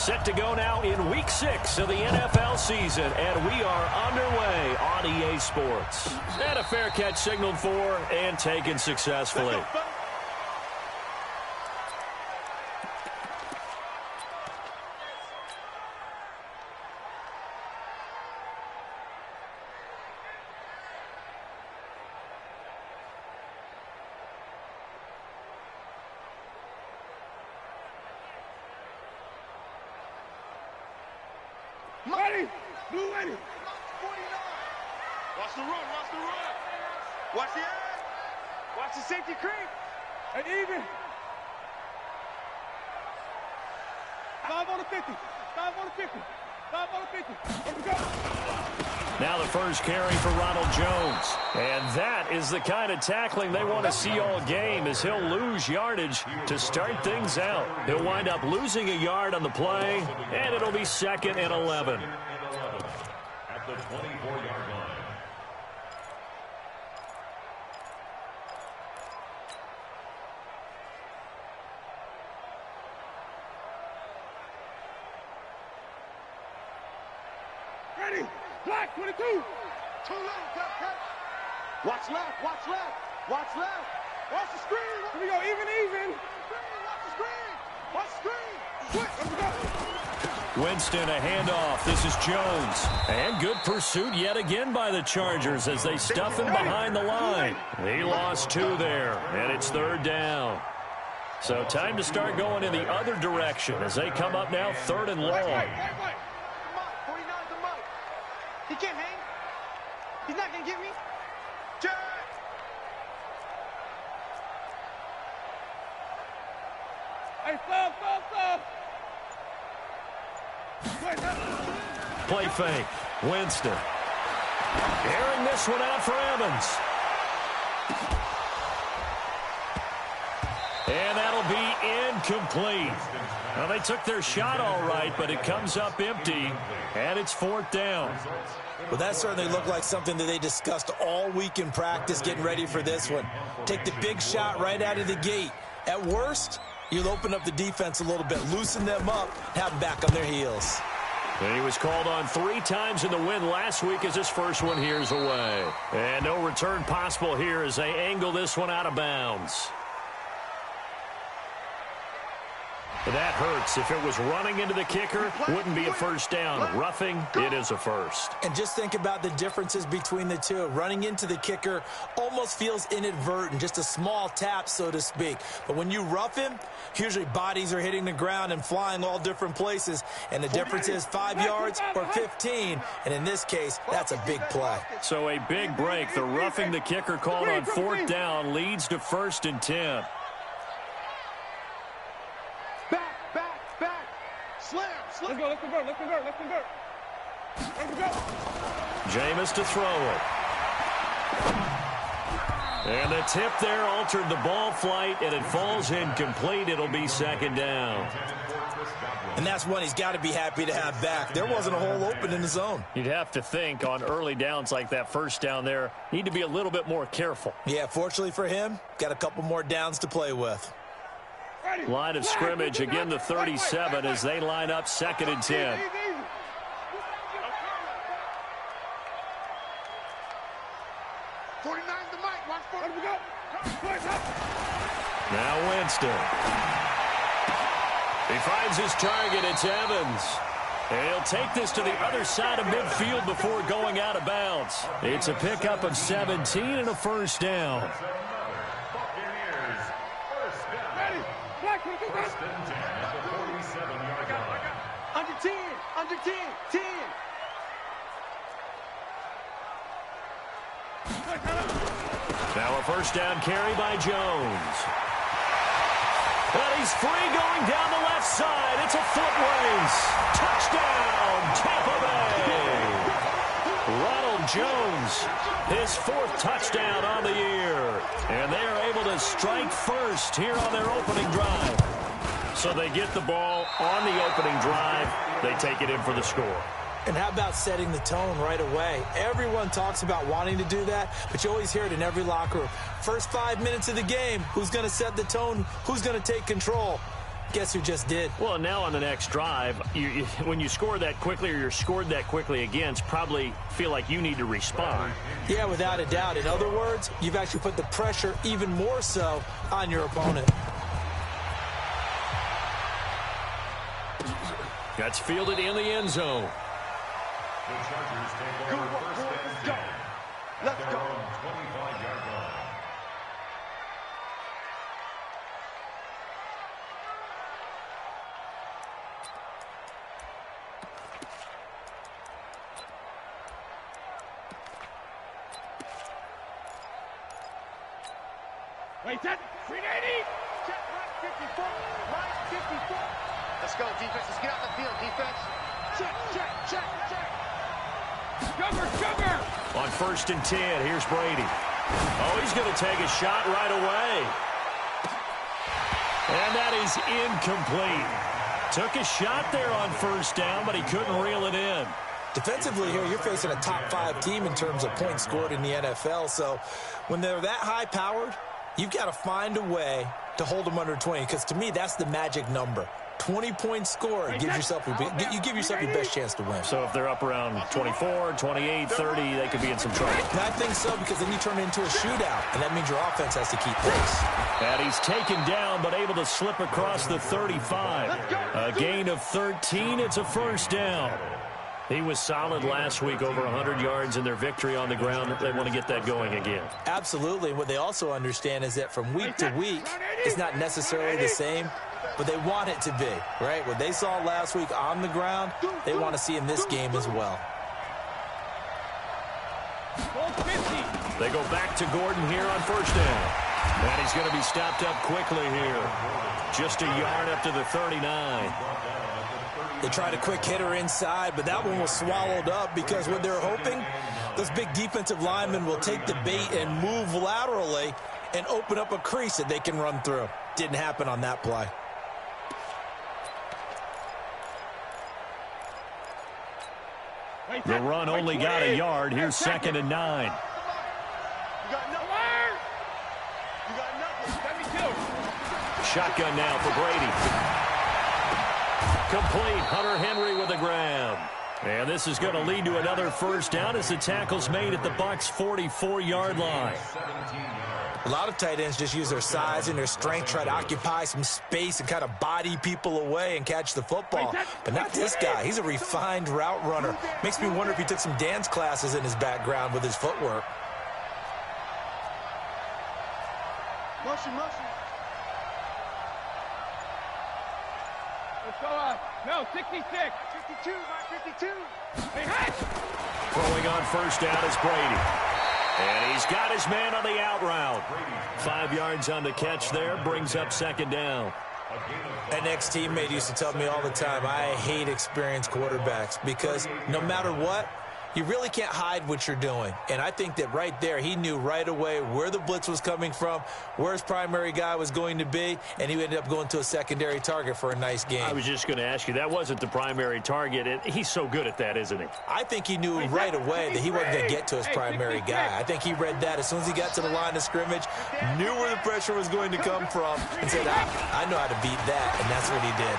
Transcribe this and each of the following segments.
Set to go now in Week 6 of the NFL season, and we are underway on EA Sports. And a fair catch signaled for and taken successfully. Ready, blue ready. Watch the run, watch the run. Watch the edge. Watch the safety creep. And even. 5 on the 50. 5 on the 50. 5 on the 50. Here we go. Now the first carry for Ronald Jones. And that is the kind of tackling they want to see all game, as he'll lose yardage to start things out. He'll wind up losing a yard on the play, and it'll be 2nd and 11. At the 24-yard line. Ready, black 22. Too low, catch. Watch left, watch left, watch left. Watch the screen. Here we go, even. Watch the screen. Watch the screen. Quick, let's go. Winston, a handoff. This is Jones. And good pursuit yet again by the Chargers as they stuff him behind the line. He lost 2 there, and it's 3rd down. So time to start going in the other direction as they come up now 3rd and long. Right. 49's the Mike. He can't hang. He's not going to get me. Check. Hey, stop. Play fake. Winston. Airing this one out for Evans. And that'll be incomplete. Well, they took their shot all right, but it comes up empty, and it's 4th down. Well, that certainly looked like something that they discussed all week in practice getting ready for this one. Take the big shot right out of the gate. At worst, you'll open up the defense a little bit, loosen them up, have them back on their heels. And he was called on 3 times in the win last week as his first one here's away. And no return possible here as they angle this one out of bounds. That hurts. If it was running into the kicker, wouldn't be a first down. Roughing, it is a first. And just think about the differences between the two. Running into the kicker almost feels inadvertent, just a small tap, so to speak. But when you rough him, usually bodies are hitting the ground and flying all different places. And the difference is 5 yards or 15. And in this case, that's a big play. So a big break. The roughing the kicker called on 4th down leads to 1st and 10. Back. Slam. Let's go. Jameis to throw it. And the tip there altered the ball flight, and it falls incomplete. It'll be 2nd down. And that's one he's got to be happy to have back. There wasn't a hole open in the zone. You'd have to think on early downs like that first down there, need to be a little bit more careful. Yeah, fortunately for him, got a couple more downs to play with. Line of scrimmage, again the 37 as they line up 2nd and 10. Now Winston. He finds his target. It's Evans. And he'll take this to the other side of midfield before going out of bounds. It's a pickup of 17 and a first down. Under 10. Now a first down carry by Jones. But he's free going down the left side. It's a foot race. Touchdown, Tampa Bay. Ronald Jones, his 4th touchdown on the year. And they are able to strike first here on their opening drive. So they get the ball on the opening drive. They take it in for the score. And how about setting the tone right away? Everyone talks about wanting to do that, but you always hear it in every locker room. First 5 minutes of the game, who's going to set the tone? Who's going to take control? Guess who just did? Well, now on the next drive, when you score that quickly or you're scored that quickly against, probably feel like you need to respond. Yeah, without a doubt. In other words, you've actually put the pressure even more so on your opponent. That's fielded in the end zone. The Chargers take over first and 10. Let's go. 25-yard line. Wait, that 380. Check right 54. Right 54. Let's go, defense. Let's get out the field, defense. Check. Cover. On first and 10, here's Brady. Oh, he's going to take a shot right away. And that is incomplete. Took a shot there on first down, but he couldn't reel it in. Defensively here, you're facing a top-5 team in terms of points scored in the NFL. So when they're that high-powered, you've got to find a way to hold them under 20, because to me, that's the magic number. 20 points scored gives yourself you give yourself your best chance to win. So if they're up around 24, 28, 30, they could be in some trouble. And I think so, because then you turn it into a shootout, and that means your offense has to keep pace. And he's taken down, but able to slip across the 35. A gain of 13. It's a first down. He was solid last week, over 100 yards in their victory on the ground. They want to get that going again. Absolutely. And what they also understand is that from week to week, it's not necessarily the same, but they want it to be, right? What they saw last week on the ground, they want to see in this game as well. They go back to Gordon here on first down. And he's going to be stopped up quickly here. Just a yard up to the 39. They tried a quick hitter inside, but that one was swallowed up because what they're hoping, those big defensive linemen will take the bait and move laterally and open up a crease that they can run through. Didn't happen on that play. The run only got a yard. Here's second and 9. You got nowhere. You got nothing. 72. Shotgun now for Brady. Complete. Hunter Henry with the grab. And this is going to lead to another first down as the tackle's made at the Bucs' 44-yard line. A lot of tight ends just use their size and their strength, try to occupy some space and kind of body people away and catch the football. But not this guy. He's a refined route runner. Makes me wonder if he took some dance classes in his background with his footwork. Motion. Let's go no, 66. 52, my 52. Hey, hatch! Throwing on first down is Brady. And he's got his man on the out route. 5 yards on the catch there, brings up second down. An ex-teammate used to tell me all the time, I hate experienced quarterbacks because no matter what, you really can't hide what you're doing. And I think that right there, he knew right away where the blitz was coming from, where his primary guy was going to be, and he ended up going to a secondary target for a nice game. I was just going to ask you, that wasn't the primary target. And he's so good at that, isn't he? I think he knew right away that he wasn't going to get to his primary guy. I think he read that as soon as he got to the line of scrimmage, knew where the pressure was going to come from, and said, I know how to beat that, and that's what he did.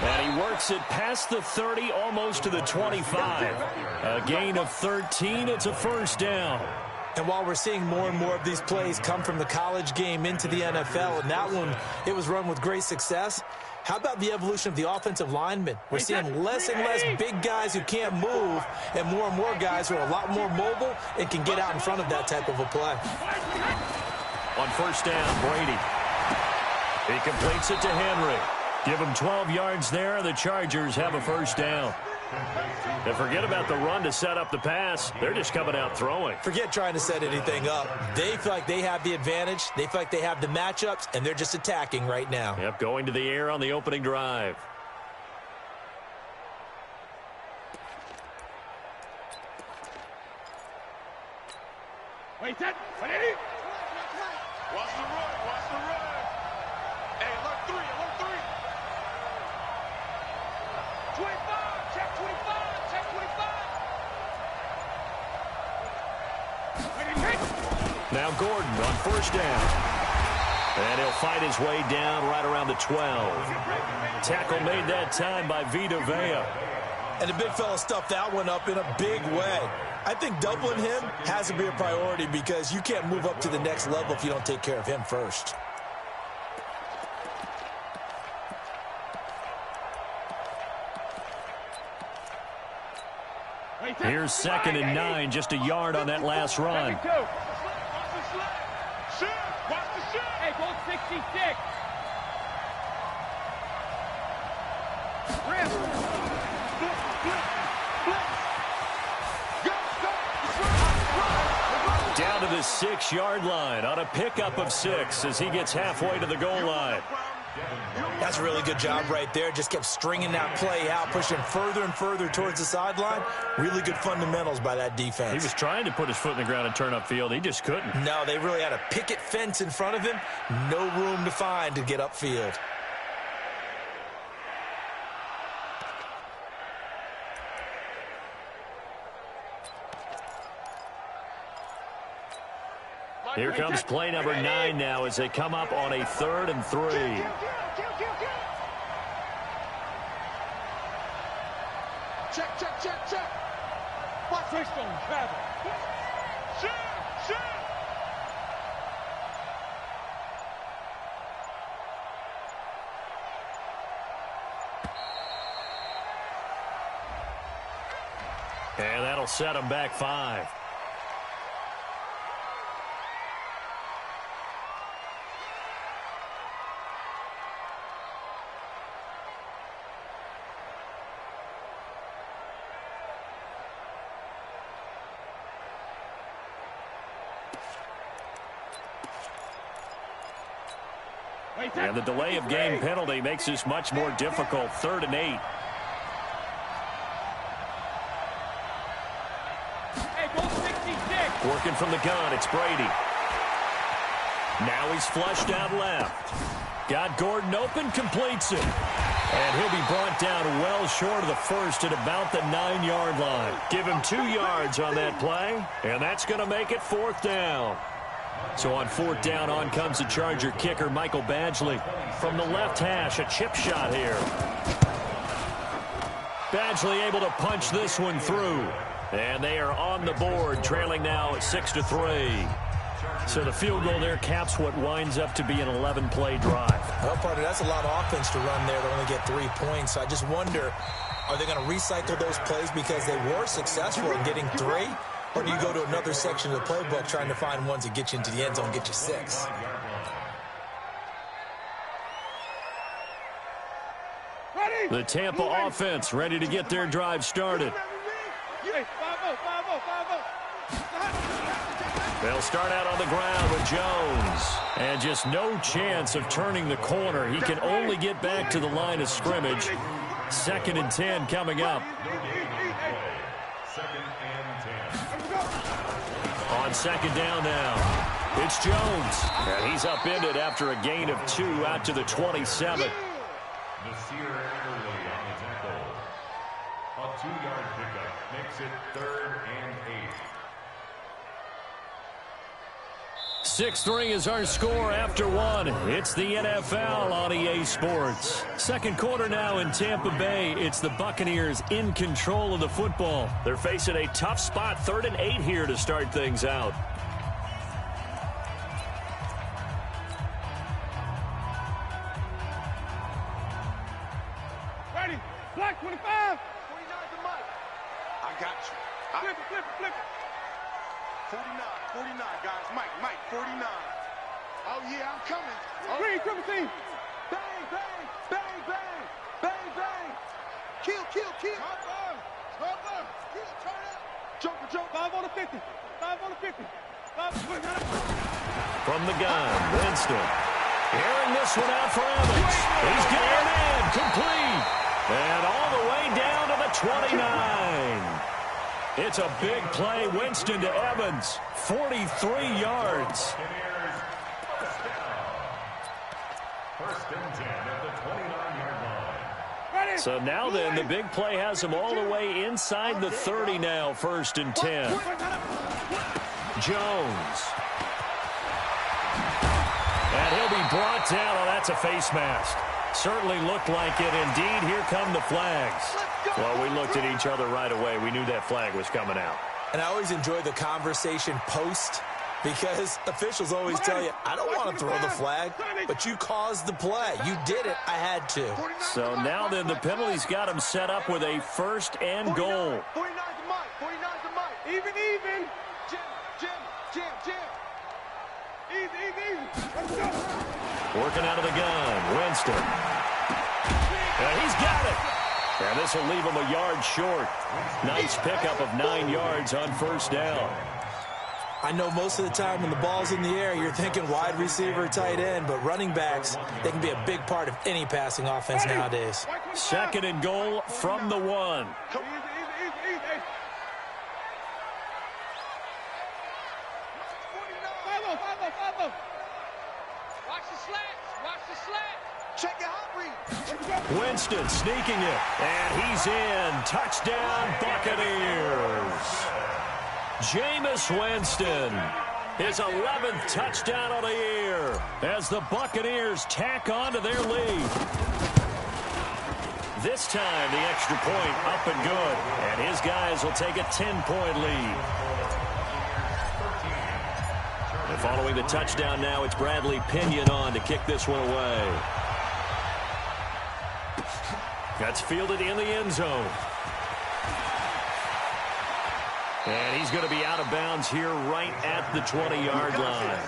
And he works it past the 30, almost to the 25. A gain of 13. It's a first down. And while we're seeing more and more of these plays come from the college game into the NFL, and that one, it was run with great success, how about the evolution of the offensive linemen? We're seeing less and less big guys who can't move and more guys who are a lot more mobile and can get out in front of that type of a play. On first down, Brady. He completes it to Henry. Give him 12 yards there. The Chargers have a first down. And forget about the run to set up the pass. They're just coming out throwing. Forget trying to set anything up. They feel like they have the advantage. They feel like they have the matchups, and they're just attacking right now. Yep, going to the air on the opening drive. Wait, that. What is it? Watch the run. Hey, alert 3. 25. Check 25. Check 25. Now Gordon on first down. And he'll fight his way down right around the 12. Tackle made that time by Vita Vea. And the big fella stuffed that one up in a big way. I think doubling him has to be a priority because you can't move up to the next level if you don't take care of him first. Here's 2nd and 9, just a yard on that last run. Hey, goal 66. Down to the 6-yard line on a pickup of 6 as he gets halfway to the goal line. That's a really good job right there. Just kept stringing that play out, pushing further and further towards the sideline. Really good fundamentals by that defense. He was trying to put his foot in the ground and turn upfield. He just couldn't. No, they really had a picket fence in front of him. No room to find to get upfield. Here comes play number 9 now as they come up on a 3rd and 3. Check. Watch Richstone travel. Shoot. And that'll set him back 5. And the delay of game penalty makes this much more difficult. 3rd and 8. Hey, goal 66. Working from the gun, it's Brady. Now he's flushed out left. Got Gordon open, completes it. And he'll be brought down well short of the first at about the 9-yard line. Give him 2 yards on that play, and that's going to make it 4th down. So on 4th down, on comes the Charger kicker, Michael Badgley. From the left hash, a chip shot here. Badgley able to punch this one through. And they are on the board, trailing now at 6-3. So the field goal there caps what winds up to be an 11-play drive. Well, partner, that's a lot of offense to run there to only get 3 points. So I just wonder, are they going to recycle those plays because they were successful in getting 3? Or do you go to another section of the playbook trying to find ones that get you into the end zone, get you 6? The Tampa offense ready to get their drive started. They'll start out on the ground with Jones. And just no chance of turning the corner. He can only get back to the line of scrimmage. 2nd and 10 coming up. On 2nd down now, it's Jones. And he's upended after a gain of 2 out to the 27. Nasir Eberle on the tackle. A 2-yard pickup makes it 3rd and 8. 6-3 is our score after 1. It's the NFL on EA Sports. 2nd quarter now in Tampa Bay. It's the Buccaneers in control of the football. They're facing a tough spot, 3rd and 8 here to start things out. Ready. Black 25. 49 to Mike. I got you. Flip it. 49, guys. Mike, 49. Oh, yeah, I'm coming. Green, triple team. Bang, bang, bang, bang, bang, bang. Kill. Cover. Kill, turn up. Joker. 5 on the 50. 5 on the 50. From the gun, Winston. Airing this one out for Evans. He's getting it in. Complete. And all the way down to the 29. It's a big play. Winston to Evans. 43 yards. First and 10 at the 29-yard line. So now then, the big play has him all the way inside the 30 now. 1st and 10. Jones. And And he'll be brought down. Oh, that's a face mask. Certainly looked like it. Indeed, here come the flags. Well, we looked at each other right away. We knew that flag was coming out. And I always enjoy the conversation post because officials always tell you, I don't want to throw the flag, but you caused the play. You did it. I had to. So now then the penalty's got him set up with a first and goal. 49's the mic. 49's the mic. Even. Jim. Easy. Let's go. Working out of the gun. Winston. And he's got it. And this will leave him a yard short. Nice pickup of 9 yards on first down. I know most of the time when the ball's in the air, you're thinking wide receiver, tight end, but running backs, they can be a big part of any passing offense nowadays. Second and goal from the 1. Easy. Follow. Watch the slat. Check your hot read. Winston sneaking it. And he's in. Touchdown, Buccaneers. Jameis Winston, his 11th touchdown of the year as the Buccaneers tack on to their lead. This time, the extra point up and good, and his guys will take a 10-point lead. And following the touchdown now, it's Bradley Pinion on to kick this one away. That's fielded in the end zone. And he's going to be out of bounds here right at the 20-yard line.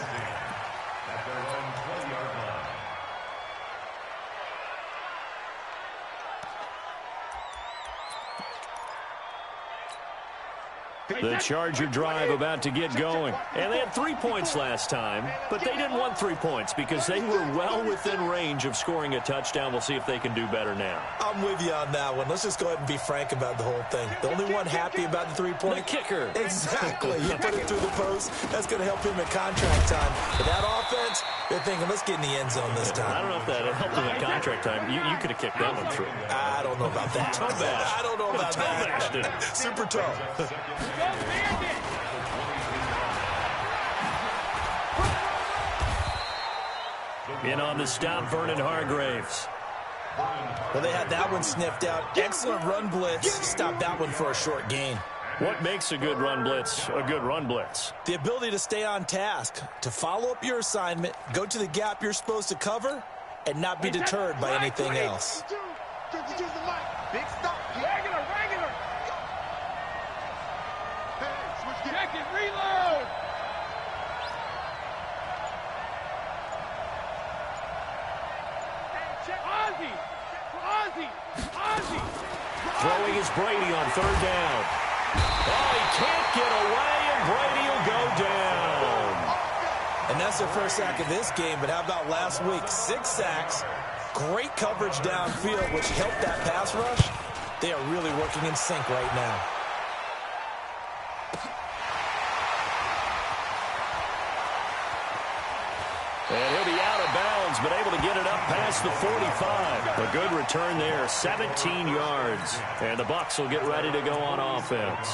The Charger drive about to get going. And they had 3 points last time, but they didn't want 3 points because they were well within range of scoring a touchdown. We'll see if they can do better now. I'm with you on that one. Let's just go ahead and be frank about the whole thing. The only one happy about the 3-point. The kicker. Exactly. You put it through the post. That's going to help him at contract time. But that offense, they're thinking, let's get in the end zone this time. I don't know if that helped him at contract time. You could have kicked that one through. I don't know about that. Toe bash. I don't know about Toe that. bashed it. Super toe. In on the stop, Vernon Hargraves. Well, they had that one sniffed out. Excellent run blitz. Stopped that one for a short gain. What makes a good run blitz a good run blitz? The ability to stay on task, to follow up your assignment, go to the gap you're supposed to cover, and not be deterred by anything else. Big stop. Regular. Hey, switch gears. Check it, reload. Ozzy. Throwing is Brady on third down. Oh, he can't get away, and Brady will go down. And that's their first sack of this game, but how about last week? 6 sacks, great coverage downfield, which helped that pass rush. They are really working in sync right now. And he'll be out of bounds, but able to get it up past the 45. A good return there, 17 yards. And the Bucs will get ready to go on offense.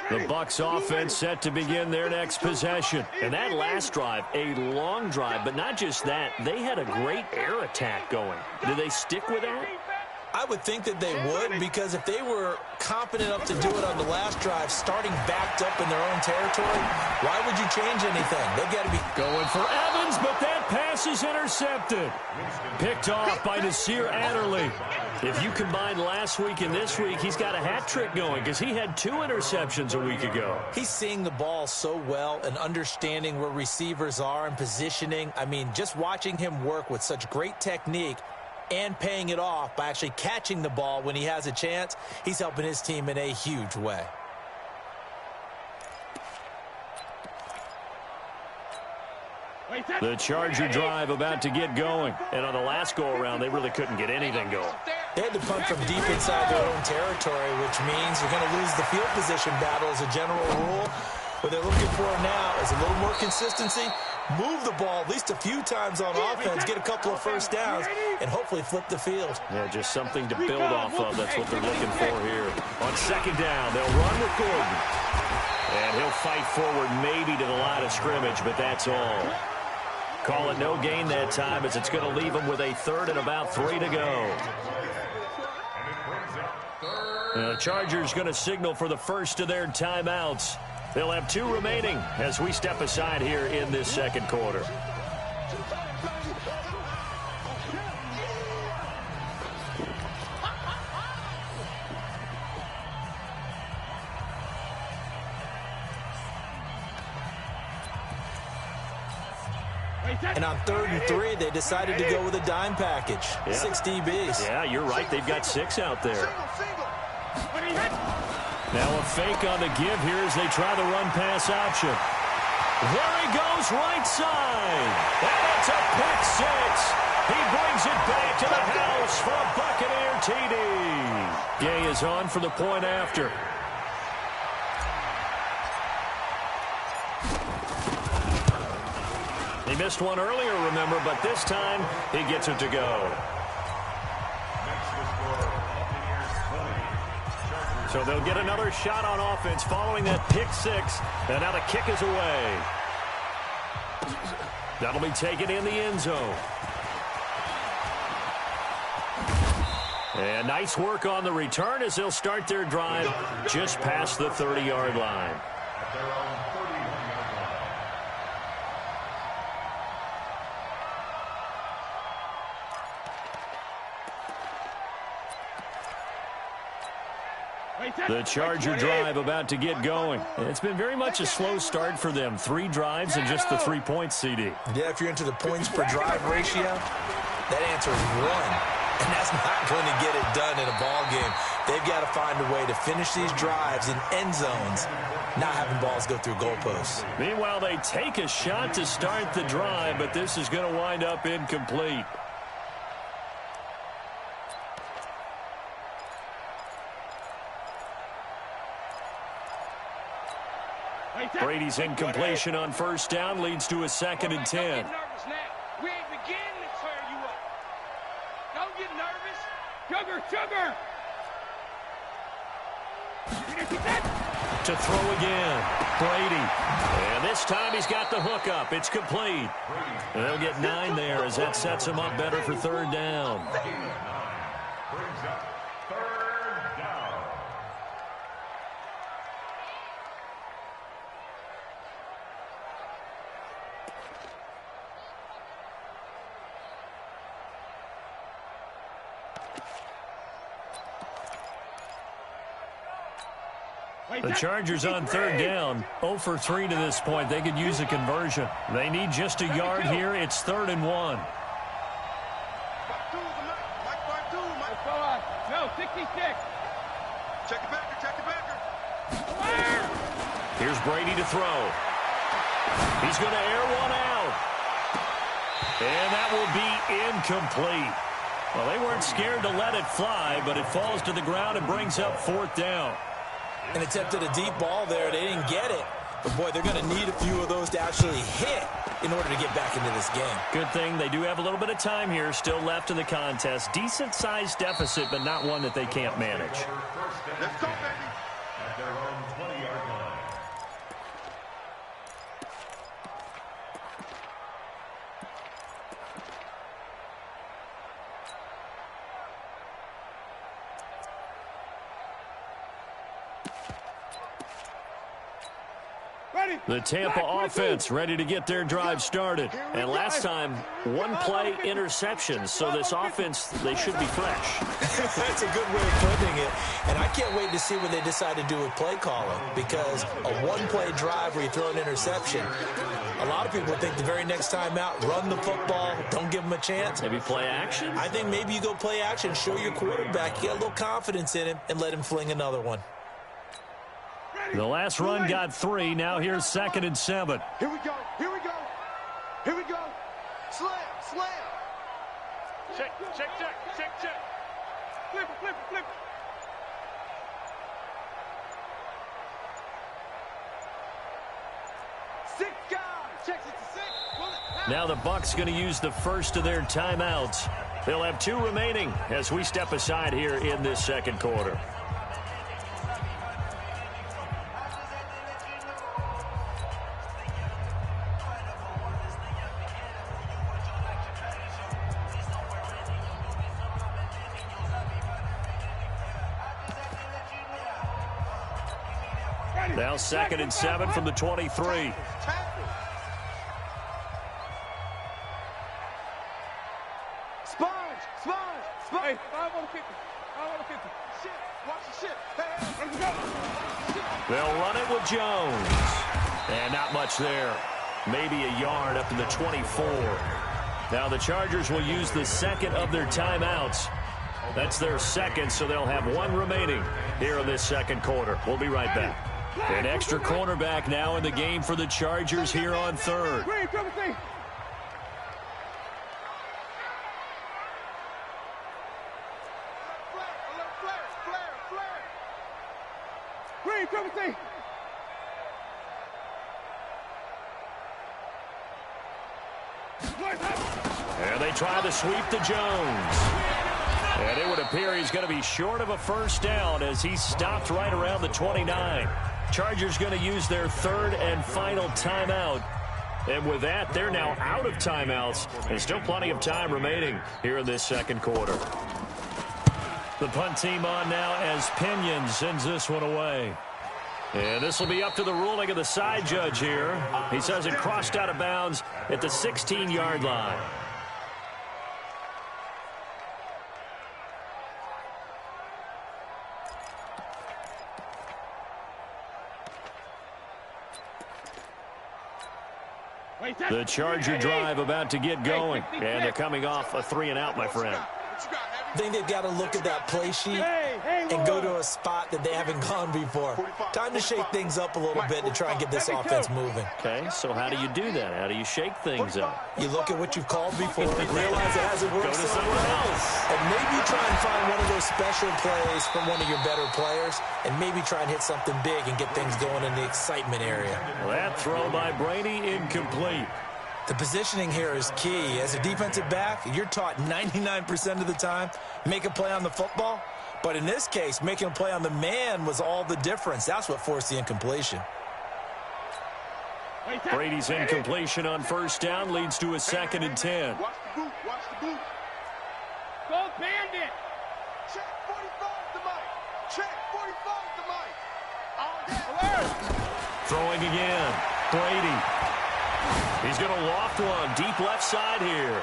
The Bucs offense set to begin their next possession. And that last drive, a long drive, but not just that. They had a great air attack going. Did they stick with that? I would think that they would, because if they were confident enough to do it on the last drive, starting backed up in their own territory, why would you change anything? They've got to be going for Evans, but that pass is intercepted. Picked off by Nasir Adderley. If you combine last week and this week, he's got a hat trick going because he had 2 interceptions a week ago. He's seeing the ball so well and understanding where receivers are and positioning. I mean, just watching him work with such great technique and paying it off by actually catching the ball when he has a chance, he's helping his team in a huge way. The Charger drive about to get going. And on the last go-around, they really couldn't get anything going. They had to punt from deep inside their own territory, which means you're going to lose the field position battle as a general rule. What they're looking for now is a little more consistency move the ball at least a few times on offense, get a couple of first downs, and hopefully flip the field. Yeah, just something to build off of. That's what they're looking for here. On second down, they'll run with Gordon. And he'll fight forward maybe to the line of scrimmage, but that's all. Call it no gain that time as it's going to leave them with a third and about 3 to go. The Chargers going to signal for the first of their timeouts. They'll have 2 remaining as we step aside here in this second quarter. And on 3rd and 3, they decided to go with a dime package. Yeah. 6 DBs. Yeah, you're right. They've got 6 out there. Now a fake on the give here as they try the run-pass option. There he goes, right side. And it's a pick 6. He brings it back to the house for a Buccaneer TD. Gay is on for the point after. He missed one earlier, remember, but this time he gets it to go. So they'll get another shot on offense following that pick 6. And now the kick is away. That'll be taken in the end zone. And nice work on the return as they'll start their drive just past the 30-yard line. The Charger drive about to get going. It's been very much a slow start for them. 3 drives and just the 3 points, CD. Yeah, if you're into the points per drive ratio, that answer is 1. And that's not going to get it done in a ball game. They've got to find a way to finish these drives in end zones, not having balls go through goalposts. Meanwhile, they take a shot to start the drive, but this is going to wind up incomplete. Brady's incompletion on first down leads to a 2nd and 10. We ain't beginning to tear you up. Don't get nervous. Sugar. To throw again. Brady. And this time he's got the hook up. It's complete. And they'll get 9 there as that sets him up better for 3rd down. Brings up 3rd down. The Chargers on 3rd down. 0 for 3 to this point. They could use a conversion. They need just a yard here. It's 3rd and 1. No, 66. Check it backer. Here's Brady to throw. He's going to air one out. And that will be incomplete. Well, they weren't scared to let it fly, but it falls to the ground and brings up 4th down. And attempted a deep ball there. They didn't get it. But, boy, they're going to need a few of those to actually hit in order to get back into this game. Good thing they do have a little bit of time here still left in the contest. Decent-sized deficit, but not one that they can't manage. Let's go, baby. At their own 20-yard line. The Tampa offense ready to get their drive started. And last time, 1 play interception. So this offense, they should be fresh. That's a good way of putting it. And I can't wait to see what they decide to do with play calling. Because a 1-play drive where you throw an interception, a lot of people think the very next time out, run the football, don't give them a chance. Maybe play action? I think maybe you go play action, show your quarterback, you got a little confidence in him, and let him fling another one. The last run got 3. Now here's 2nd and 7. Here we go. Slam. Check. Flip. Six guys. Checks it to 6. Now the Bucs going to use the first of their timeouts. They'll have 2 remaining as we step aside here in this second quarter. Now 2nd and 7 from the 23. Hey, 5 on the 50. 5 on the 50. Shit. Watch the shit. Hey, let's go. They'll run it with Jones. And not much there. Maybe a yard up to the 24. Now the Chargers will use the second of their timeouts. That's their second, so they'll have 1 remaining here in this second quarter. We'll be right back. An extra cornerback now in the game for the Chargers here on 3rd. And they try the sweep to Jones. And it would appear he's going to be short of a first down as he stopped right around the 29. Chargers going to use their 3rd and final timeout. And with that, they're now out of timeouts. And still plenty of time remaining here in this second quarter. The punt team on now as Pinion sends this one away. And this will be up to the ruling of the side judge here. He says it crossed out of bounds at the 16-yard line. The Charger drive about to get going. And they're coming off a 3-and-out, my friend. I think they've got to look at that play sheet and go to a spot that they haven't gone before. Time to shake things up a little bit to try and get this offense moving. Okay, so how do you do that? How do you shake things up? You look at what you've called before, realize it hasn't worked Go to somewhere else. and maybe try and find one of those special plays from one of your better players, and maybe try and hit something big and get things going in the excitement area. Well, that throw by Brady incomplete. The positioning here is key. As a defensive back, you're taught 99% of the time, make a play on the football. But in this case, making a play on the man was all the difference. That's what forced the incompletion. Brady's incompletion on first down leads to a 2nd and 10. Watch the boot. Watch the boot. Go Bandit. Check 45 to Mike. Check 45 to Mike. Throwing again. Brady. He's going to loft one deep left side here.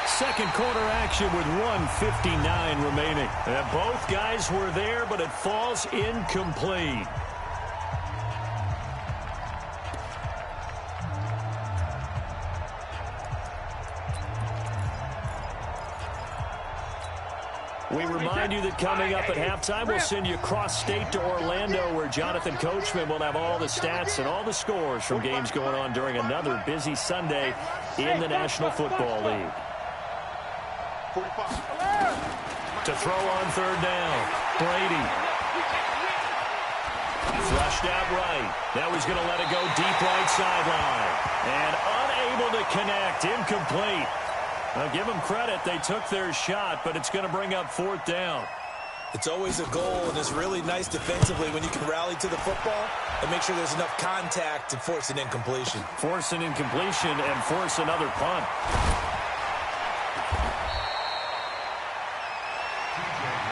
Second quarter action with 1:59 remaining. And both guys were there, but it falls incomplete. We remind you that coming up at halftime, we'll send you cross-state to Orlando, where Jonathan Coachman will have all the stats and all the scores from games going on during another busy Sunday in the National Football League. To throw on 3rd down, Brady. Flushed out right. Now he's going to let it go deep right sideline. And unable to connect, incomplete. Now, give them credit. They took their shot, but it's going to bring up 4th down. It's always a goal, and it's really nice defensively when you can rally to the football and make sure there's enough contact to force an incompletion. Force an incompletion and force another punt.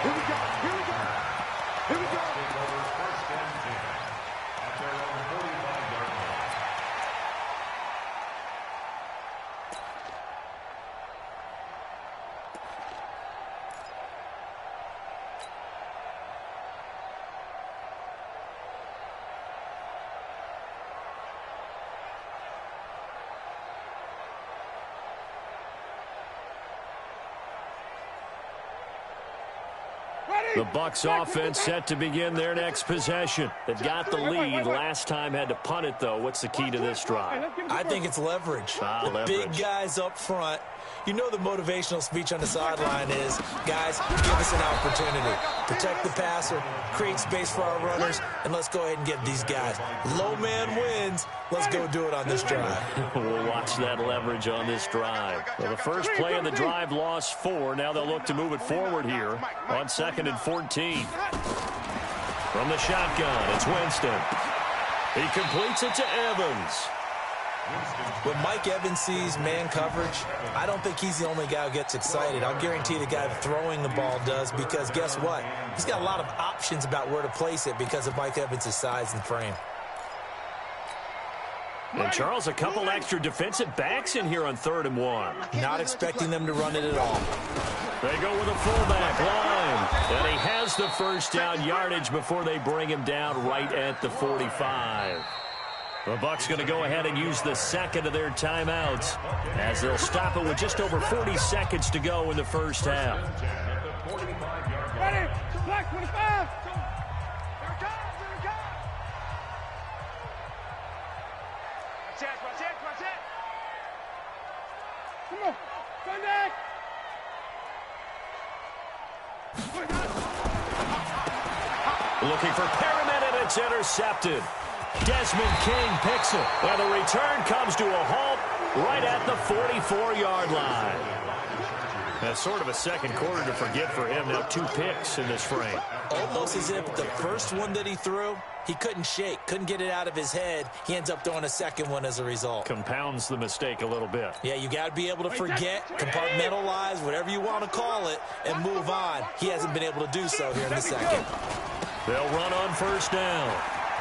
Here we go. Here we go. Here we go. First and 10 at their own 45-yard line. The Bucs offense set to begin their next possession. They got the lead. Last time had to punt it, though. What's the key to this drive? I think it's leverage. The leverage. big guys up front You know the motivational speech on the sideline is, guys, give us an opportunity. Protect the passer, create space for our runners, and let's go ahead and get these guys. Low man wins. Let's go do it on this drive. We'll watch that leverage on this drive. Well, the first play of the drive lost 4. Now they'll look to move it forward here on 2nd and 14. From the shotgun, it's Winston. He completes it to Evans. When Mike Evans sees man coverage, I don't think he's the only guy who gets excited. I'll guarantee the guy throwing the ball does, because guess what? He's got a lot of options about where to place it because of Mike Evans' size and frame. And, Charles, a couple extra defensive backs in here on 3rd and 1. Not expecting them to run it at all. They go with a fullback line. And he has the first down yardage before they bring him down right at the 45. The Bucs going to go ahead and use the second of their timeouts as they'll stop it with just over 40 seconds to go in the first half. Ready? Black 25. Come on. Sunday. Looking for Perriman, and it's intercepted. Desmond King picks it. And the return comes to a halt right at the 44-yard line. That's sort of a second quarter to forget for him. Now 2 picks in this frame. Almost as if the first one that he threw, he couldn't shake, couldn't get it out of his head. He ends up throwing a second one as a result. Compounds the mistake a little bit. Yeah, you got to be able to forget, compartmentalize, whatever you want to call it, and move on. He hasn't been able to do so here in the second. They'll run on first down.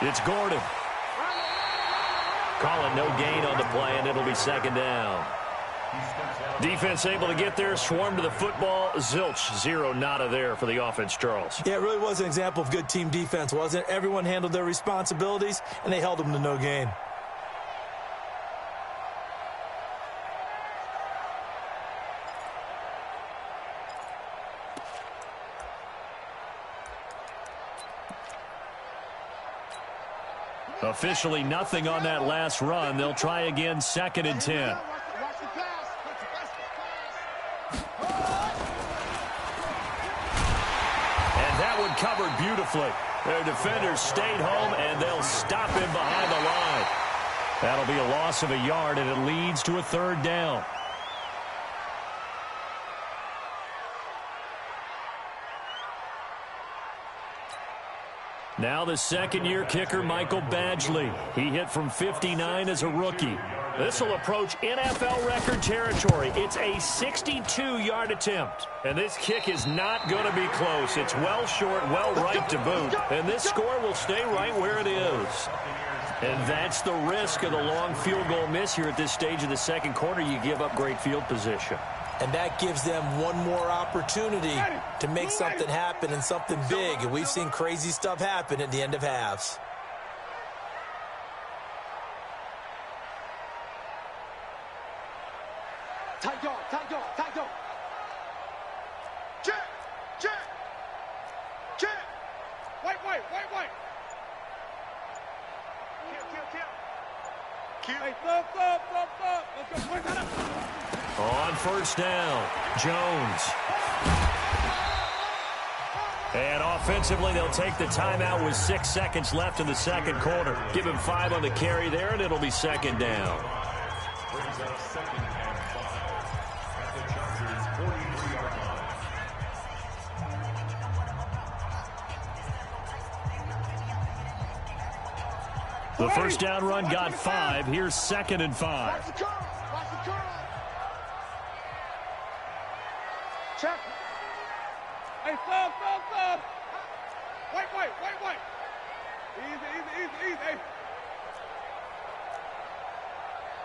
It's Gordon. Calling no gain on the play, and it'll be 2nd down. Defense able to get there, swarm to the football. Zilch, 0 nada there for the offense, Charles. Yeah, it really was an example of good team defense, wasn't it? Everyone handled their responsibilities, and they held them to no gain. Officially nothing on that last run. They'll try again, 2nd and 10. And that one covered beautifully. Their defenders stayed home, and they'll stop him behind the line. That'll be a loss of a yard, and it leads to a 3rd down. Now the second-year kicker, Michael Badgley. He hit from 59 as a rookie. This will approach NFL record territory. It's a 62-yard attempt. And this kick is not going to be close. It's well short, well right to boot. And this score will stay right where it is. And that's the risk of the long field goal miss here at this stage of the second quarter. You give up great field position. And that gives them one more opportunity to make something happen and something big. And we've seen crazy stuff happen at the end of halves. Tight yard, tight yard, tight yard. Check, check, check. White. Kill. Hey, stop. Let's go. Point that up. On first down, Jones. And offensively, they'll take the timeout with 6 seconds left in the second quarter. Give him 5 on the carry there, and it'll be 2nd down. Brings up 2nd and 5 at the Chargers' 43-yard line. The first down run got 5. Here's 2nd and 5. Watch the curl. Watch the curl. Check. Hey, stop. White. Easy. Hey.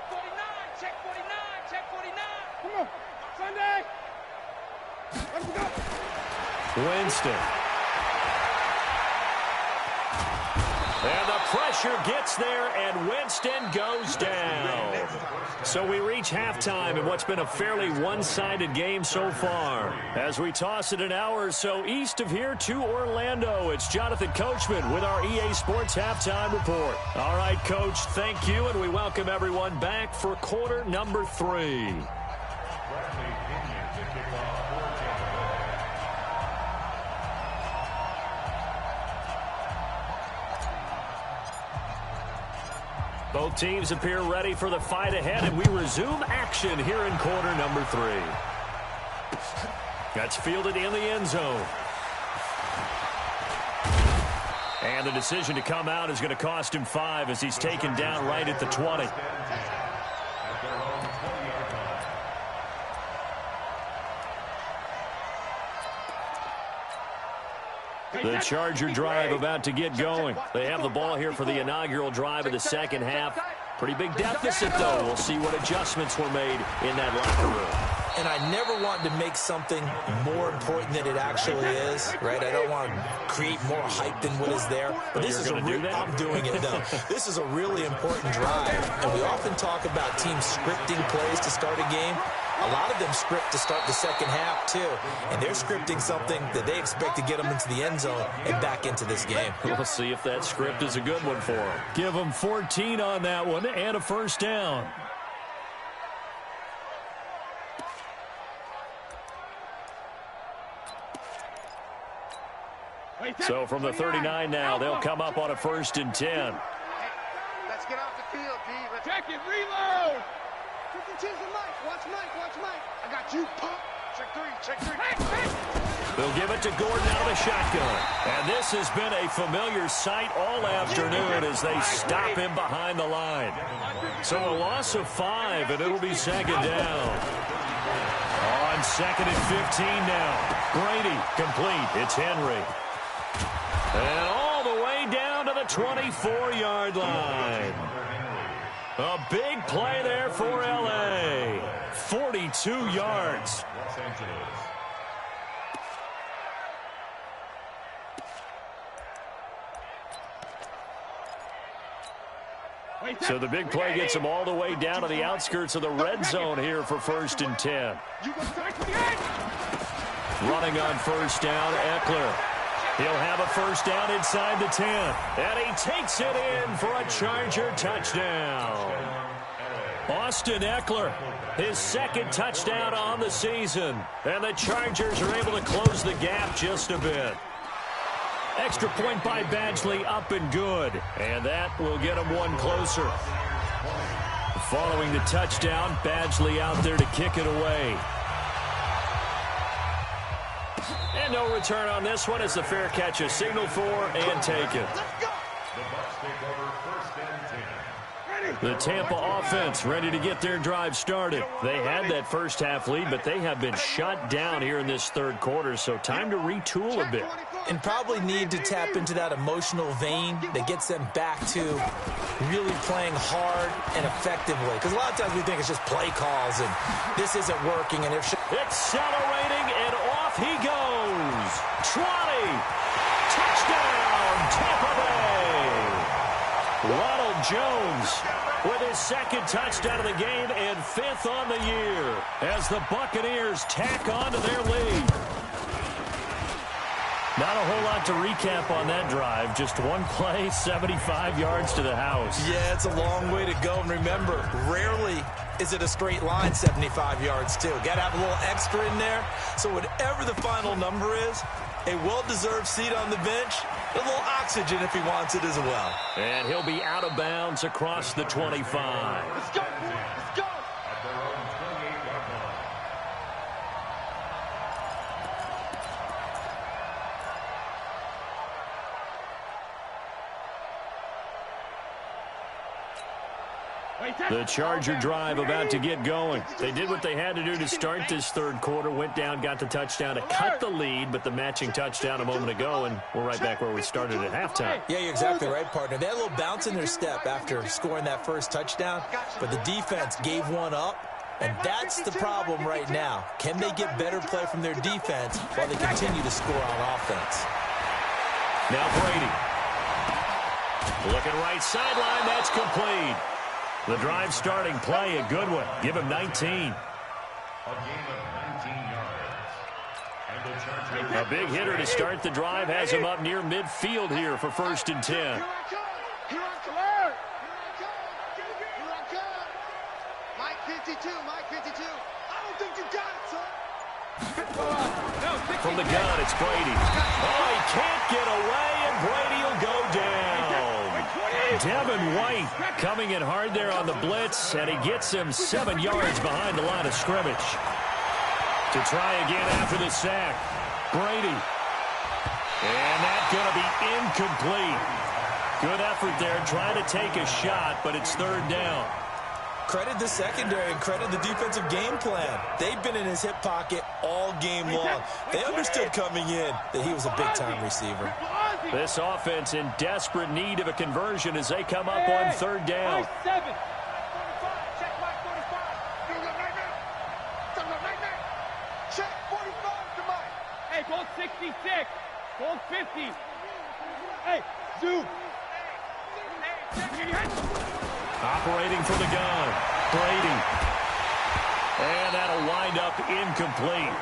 49, check 49. Come on. Sunday. Let's go. Winston. And the pressure gets there, and Winston goes down. So we reach halftime in what's been a fairly one-sided game so far. As we toss it an hour or so east of here to Orlando, it's Jonathan Coachman with our EA Sports Halftime Report. All right, Coach, thank you, and we welcome everyone back for quarter number 3. Both teams appear ready for the fight ahead, and we resume action here in quarter number 3. That's fielded in the end zone. And the decision to come out is going to cost him 5 as he's taken down right at the 20. The Charger drive about to get going. They have the ball here for the inaugural drive of the second half. Pretty big deficit, though. We'll see what adjustments were made in that locker room. And I never want to make something more important than it actually is, right? I don't want to create more hype than what is there. But this is I'm doing it, though. This is a really important drive. And we often talk about teams scripting plays to start a game. A lot of them script to start the second half, too. And they're scripting something that they expect to get them into the end zone and back into this game. We'll see if that script is a good one for them. Give them 14 on that one and a first down. So from the 39 now, they'll come up on a 1st and 10. Let's get off the field, D. Check it, reload. Watch Mike. I got you, pump. Check 3. They'll give it to Gordon out of the shotgun. And this has been a familiar sight all afternoon as they stop him behind the line. So a loss of 5, and it'll be second down. On 2nd and 15 now. Brady complete. It's Henry. And all the way down to the 24-yard line. A big play there for L.A. 42 yards. Los Angeles. So the big play gets him all the way down to the outskirts of the red zone here for 1st and 10. Running on 1st down, Eckler. He'll have a first down inside the 10. And he takes it in for a Charger touchdown. Austin Eckler, his 2nd touchdown on the season. And the Chargers are able to close the gap just a bit. Extra point by Badgley, up and good. And that will get him one closer. Following the touchdown, Badgley out there to kick it away. And no return on this one as the fair catch is signaled for and taken. The Bucs take over 1st and 10. The Tampa offense ready to get their drive started. They had that first half lead, but they have been shut down here in this 3rd quarter, so time to retool a bit. And probably need to tap into that emotional vein that gets them back to really playing hard and effectively. Because a lot of times we think it's just play calls and this isn't working. And accelerating, and off he goes. 20. Touchdown, Tampa Bay. Ronald Jones with his 2nd touchdown of the game and 5th on the year as the Buccaneers tack on to their lead. Not a whole lot to recap on that drive. Just one play, 75 yards to the house. Yeah, it's a long way to go. And remember, rarely is it a straight line 75 yards, too. Got to have a little extra in there. So whatever the final number is, a well-deserved seat on the bench, a little oxygen if he wants it as well. And he'll be out of bounds across the 25. Let's go. At their own 28-yard line. The Charger drive about to get going. They did what they had to do to start this 3rd quarter. Went down, got the touchdown to cut the lead, but the matching touchdown a moment ago, and we're right back where we started at halftime. Yeah, you're exactly right, partner. They had a little bounce in their step after scoring that first touchdown, but the defense gave one up, and that's the problem right now. Can they get better play from their defense while they continue to score on offense? Now Brady. Looking right sideline, that's complete. The drive starting play, a good one. Give him 19. A gain of 19 yards. And the Chargers. A big hitter to start the drive has him up near midfield here for 1st and 10. Here I come. Mike 52. I don't think you got it, son. From the gun, it's Brady. Oh, he can't get away, and Brady will go down. Devin White coming in hard there on the blitz, and he gets him 7 yards behind the line of scrimmage. To try again after the sack, Brady. And that's going to be incomplete. Good effort there trying to take a shot, but it's 3rd down. Credit the secondary and credit the defensive game plan. They've been in his hip pocket all game long. They understood coming in that he was a big-time receiver. This offense in desperate need of a conversion as they come up on 3rd down. Check 45 to Mike. Hey, call 66. Call 50. Hey, zoom. Operating for the gun, Brady. And that'll wind up incomplete.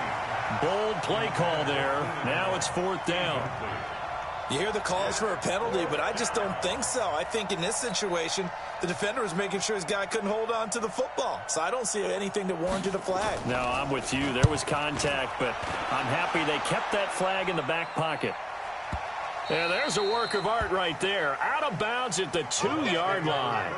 Bold play call there. Now it's 4th down. You hear the calls for a penalty, but I just don't think so. I think in this situation, the defender was making sure his guy couldn't hold on to the football. So I don't see anything that warranted a flag. No, I'm with you. There was contact, but I'm happy they kept that flag in the back pocket. And there's a work of art right there. Out of bounds at the 2-yard line.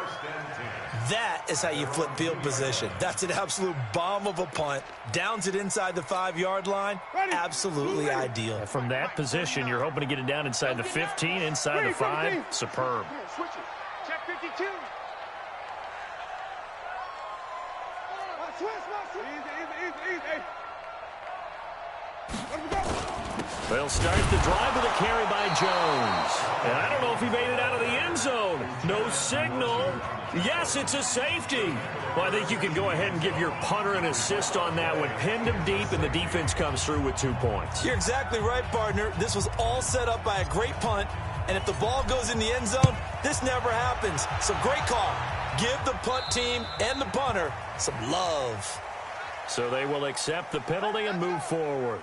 That is how you flip field position. That's an absolute bomb of a punt. Downs it inside the 5-yard line. Absolutely ideal. From that position, you're hoping to get it down inside the 15, inside the 5. Superb. Switch it. Check 52. Switch. Easy. Let me go. They'll start the drive with a carry by Jones. And I don't know if he made it out of the end zone. No signal. Yes, it's a safety. Well, I think you can go ahead and give your punter an assist on that one. Pinned him deep, and the defense comes through with 2 points. You're exactly right, partner. This was all set up by a great punt. And if the ball goes in the end zone, this never happens. So great call. Give the punt team and the punter some love. So they will accept the penalty and move forward.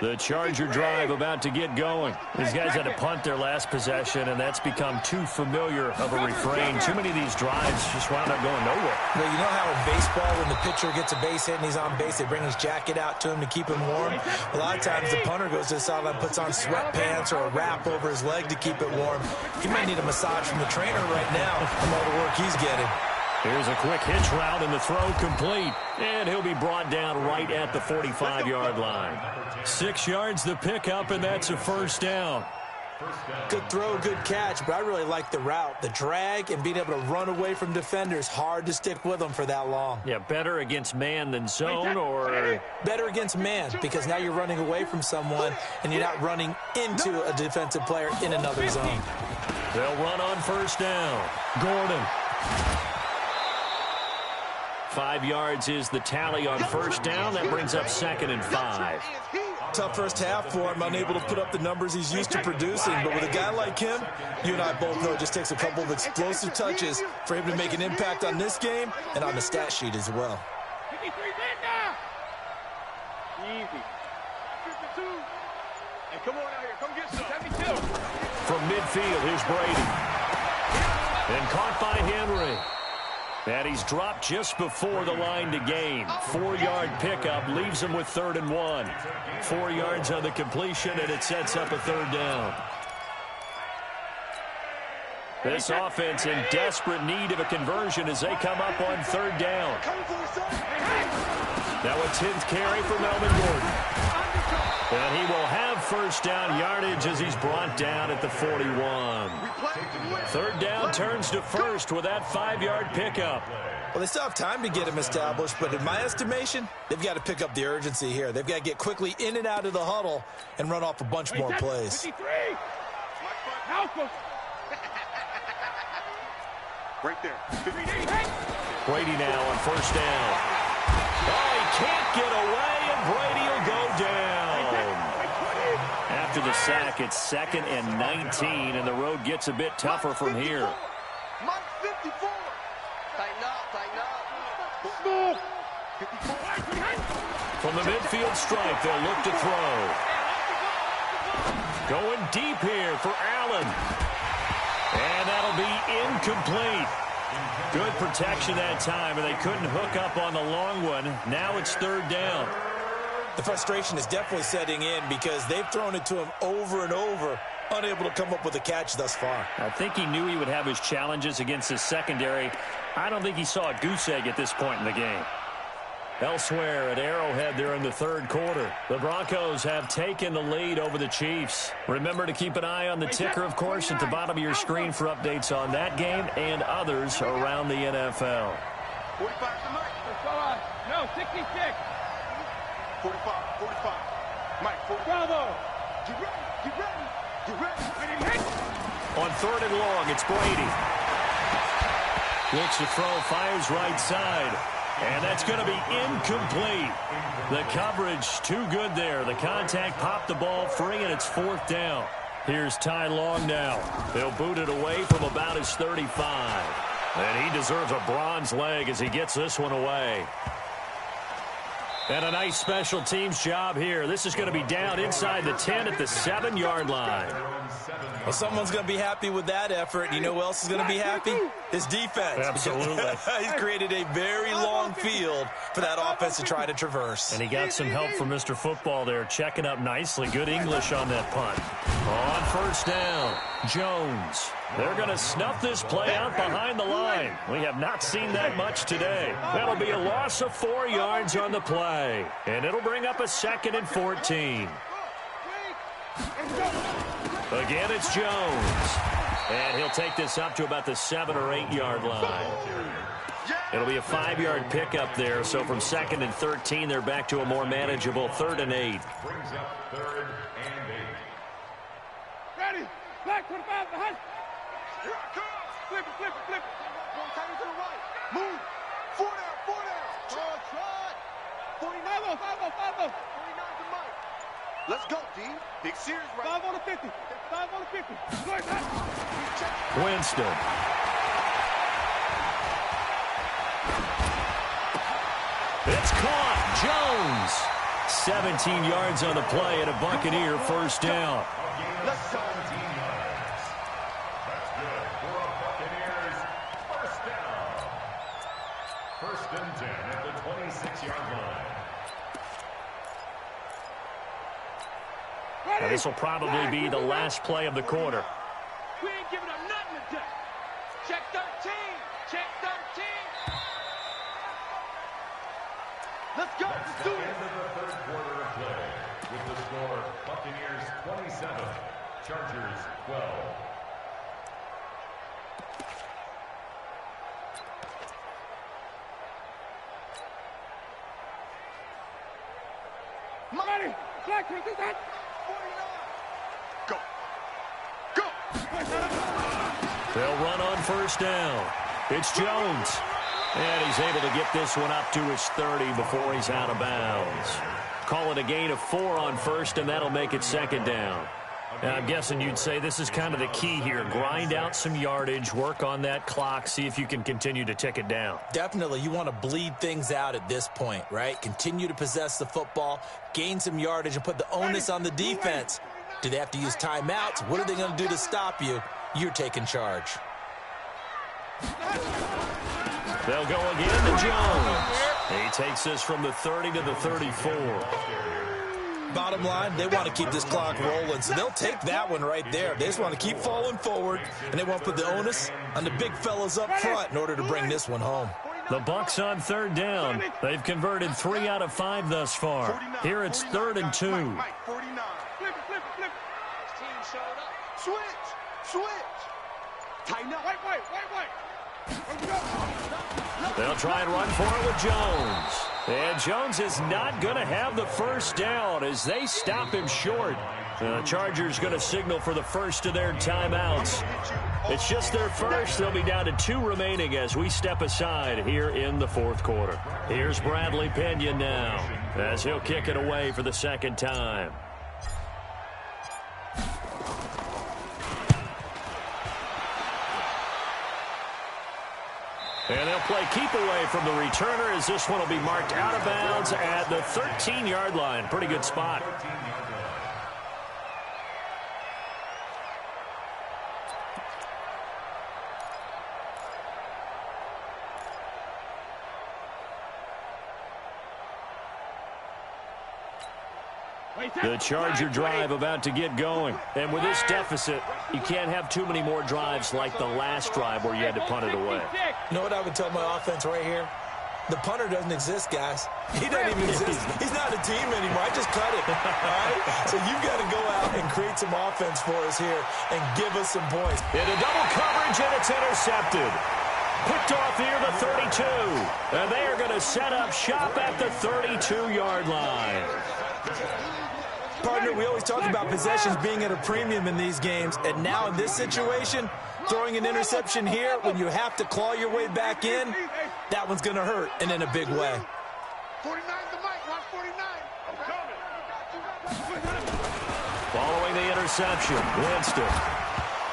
The Charger drive about to get going. These guys had to punt their last possession, and that's become too familiar of a refrain. Too many of these drives just wound up going nowhere. Well, you know how in baseball, when the pitcher gets a base hit and he's on base, they bring his jacket out to him to keep him warm? A lot of times the punter goes to the sideline, puts on sweatpants or a wrap over his leg to keep it warm. He might need a massage from the trainer right now from all the work he's getting. Here's a quick hitch route, and the throw complete. And he'll be brought down right at the 45-yard line. 6 yards the pickup, and that's a 1st down. Good throw, good catch, but I really like the route. The drag and being able to run away from defenders, hard to stick with them for that long. Yeah, better against man than zone, or... Better against man, because now you're running away from someone, and you're not running into a defensive player in another zone. They'll run on 1st down. Gordon. 5 yards is the tally on 1st down. That brings up 2nd and 5. Tough first half for him, unable to put up the numbers he's used to producing. But with a guy like him, you and I both know it just takes a couple of explosive touches for him to make an impact on this game and on the stat sheet as well. 53 Easy. 52. Hey, come on out here. Come get some. 72. From midfield, here's Brady. And caught by Henry. And he's dropped just before the line to gain. 4-yard pickup leaves him with 3rd and 1. 4 yards on the completion, and it sets up a 3rd down. This offense in desperate need of a conversion as they come up on 3rd down. Now a 10th carry for Melvin Gordon. And he will have 1st down yardage as he's brought down at the 41. 3rd down turns to 1st with that 5-yard pickup. Well, they still have time to get him established, but in my estimation, they've got to pick up the urgency here. They've got to get quickly in and out of the huddle and run off a bunch more plays. 53. Right there. Brady now on 1st down. Oh, he can't get away, and Brady will go down. After the sack, it's 2nd and 19, and the road gets a bit tougher from here. Mike 54. Tighten up. From the midfield stripe, they'll look to throw. Going deep here for Allen. And that'll be incomplete. Good protection that time, and they couldn't hook up on the long one. Now it's third down. The frustration is definitely setting in because they've thrown it to him over and over, unable to come up with a catch thus far. I think he knew he would have his challenges against his secondary. I don't think he saw a goose egg at this point in the game. Elsewhere at Arrowhead, they're in the third quarter. The Broncos have taken the lead over the Chiefs. Remember to keep an eye on the ticker, of course, at the bottom of your screen for updates on that game and others around the NFL. 45 to Mike. No, 66. 45. Mike, 45. Bravo. Get ready. On third and long, it's Brady. Looks to throw, fires right side. And that's going to be incomplete. The coverage too good there. The contact popped the ball free, and it's fourth down. Here's Ty Long now. They'll boot it away from about his 35. And he deserves a bronze leg as he gets this one away. And a nice special teams job here. This is going to be down inside the 10 at the 7-yard line. Well, someone's going to be happy with that effort. You know who else is going to be happy? His defense. Absolutely. He's created a very long field for that offense to try to traverse. And he got some help from Mr. Football there, checking up nicely. Good English on that punt. On first down, Jones. They're going to snuff this play out behind the line. We have not seen that much today. That'll be a loss of 4 yards on the play. And it'll bring up a 2nd and 14. Again, it's Jones. And he'll take this up to about the 7 or 8 yard line. It'll be a 5-yard pickup there. So from 2nd and 13, they're back to a more manageable 3rd and 8. Brings up 3rd and 8. Ready. Black 25 behind. Here I come. Flip it. One time to the right. Move. 4 down. Try. 49. 5-0. 49 to Mike. Let's go, D. Big series right. 5 on the 50. 5 on the 50. Good, man. Winston. It's caught. Jones. 17 yards on the play and a Buccaneer first down. Let's go. 17 yards. That's good for a Buccaneers first down. 1st and 10 at the 26-yard line. Now, this will probably be the last play of the quarter. We ain't giving up nothing today. Check 13. Check 13. Let's go. Let's do End it. of the 3rd quarter of play with the score Buccaneers 27, Chargers 12. Ready. Black 25. 49. Go. They'll run on first down. It's Jones. And he's able to get this one up to his 30 before he's out of bounds. Call it a gain of 4 on first, and that'll make it 2nd down. And I'm guessing you'd say this is kind of the key here. Grind out some yardage, work on that clock, see if you can continue to tick it down. Definitely, you want to bleed things out at this point, right? Continue to possess the football, gain some yardage, and put the onus on the defense. Do they have to use timeouts? What are they going to do to stop you? You're taking charge. They'll go again to Jones. He takes this from the 30 to the 34. Bottom line, they want to keep this clock rolling, so they'll take that one right there. They just want to keep falling forward, and they want to put the onus on the big fellas up front in order to bring this one home. The Bucs on 3rd down. They've converted 3 out of 5 thus far. Here it's 3rd and 2. Mike, 49. Flip it. Team showed up. Switch. Tighten up. White. They'll try and run for it with Jones. And Jones is not going to have the first down as they stop him short. The Chargers going to signal for the first of their timeouts. It's just their first. They'll be down to 2 remaining as we step aside here in the 4th quarter. Here's Bradley Pena now as he'll kick it away for the 2nd time. And they'll play keep away from the returner as this one will be marked out of bounds at the 13-yard line. Pretty good spot. The Charger drive about to get going. And with this deficit, you can't have too many more drives like the last drive where you had to punt it away. You know what I would tell my offense right here? The punter doesn't exist, guys. He doesn't even exist. He's not a team anymore. I just cut it. All right? So you've got to go out and create some offense for us here and give us some points. Into double coverage, and it's intercepted. Picked off near the 32. And they are going to set up shop at the 32-yard line. Partner, we always talk about possessions being at a premium in these games, and now in this situation, throwing an interception here when you have to claw your way back in, that one's going to hurt, and in a big way. 49's the mic. Watch 49. I'm coming. Following the interception, Winston.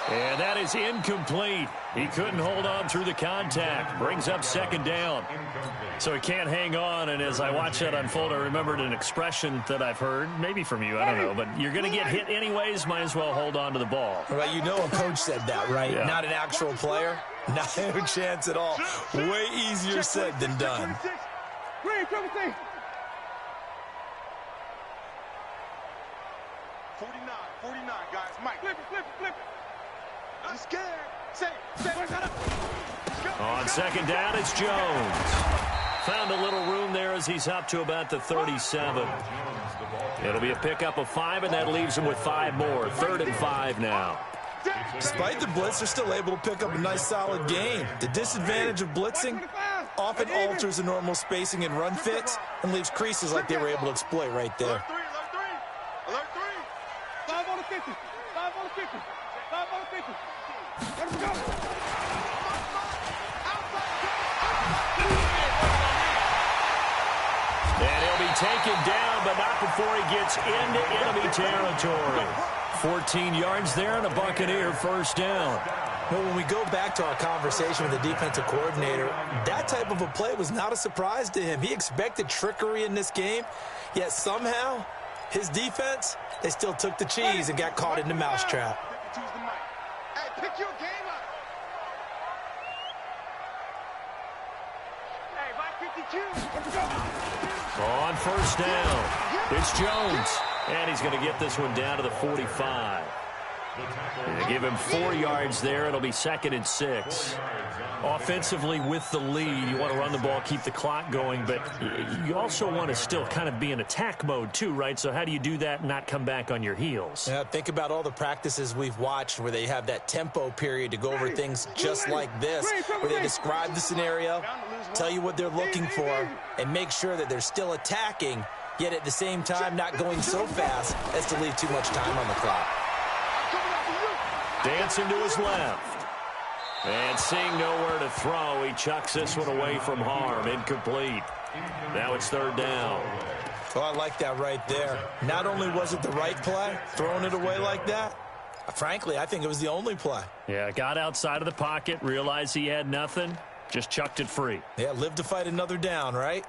And that is incomplete. He couldn't hold on through the contact. Brings up second down. So he can't hang on, and as I watch that unfold, I remembered an expression that I've heard, maybe from you, I don't know, but you're going to get hit anyways, might as well hold on to the ball. Right, you know a coach said that, right? Yeah. Not an actual player. Not a chance at all. Way easier said than done. Green, triple C. 49, guys. Mike. Flip it. I'm scared. Say. On second down, it's Jones. Found a little room there as he's up to about the 37. It'll be a pickup of 5, and that leaves him with 5 more. 3rd and 5 now. Despite the blitz, they're still able to pick up a nice, solid gain. The disadvantage of blitzing often alters the normal spacing and run fits and leaves creases like they were able to exploit right there. Alert 3. 5 on the 50. 5 on the 50. 5 on the 50. Let him go. And he'll be taken down, but not before he gets into enemy territory. 14 yards there and a Buccaneer first down. Well, when we go back to our conversation with the defensive coordinator, that type of a play was not a surprise to him. He expected trickery in this game, yet somehow his defense, they still took the cheese and got caught in the mousetrap. Hey, pick your game up. Hey, Mike 52. On first down, it's Jones. And he's going to get this one down to the 45. They give him 4 yards there. It'll be 2nd and 6. Offensively with the lead, you want to run the ball, keep the clock going, but you also want to still kind of be in attack mode too, right? So how do you do that and not come back on your heels? Yeah, think about all the practices we've watched where they have that tempo period to go over things just like this, where they describe the scenario, tell you what they're looking for, and make sure that they're still attacking, yet at the same time not going so fast as to leave too much time on the clock. Dancing to his left. And seeing nowhere to throw, he chucks this one away from harm. Incomplete. Now it's 3rd down. Oh, I like that right there. Not only was it the right play, throwing it away like that, frankly, I think it was the only play. Yeah, got outside of the pocket, realized he had nothing, just chucked it free. Yeah, live to fight another down, right?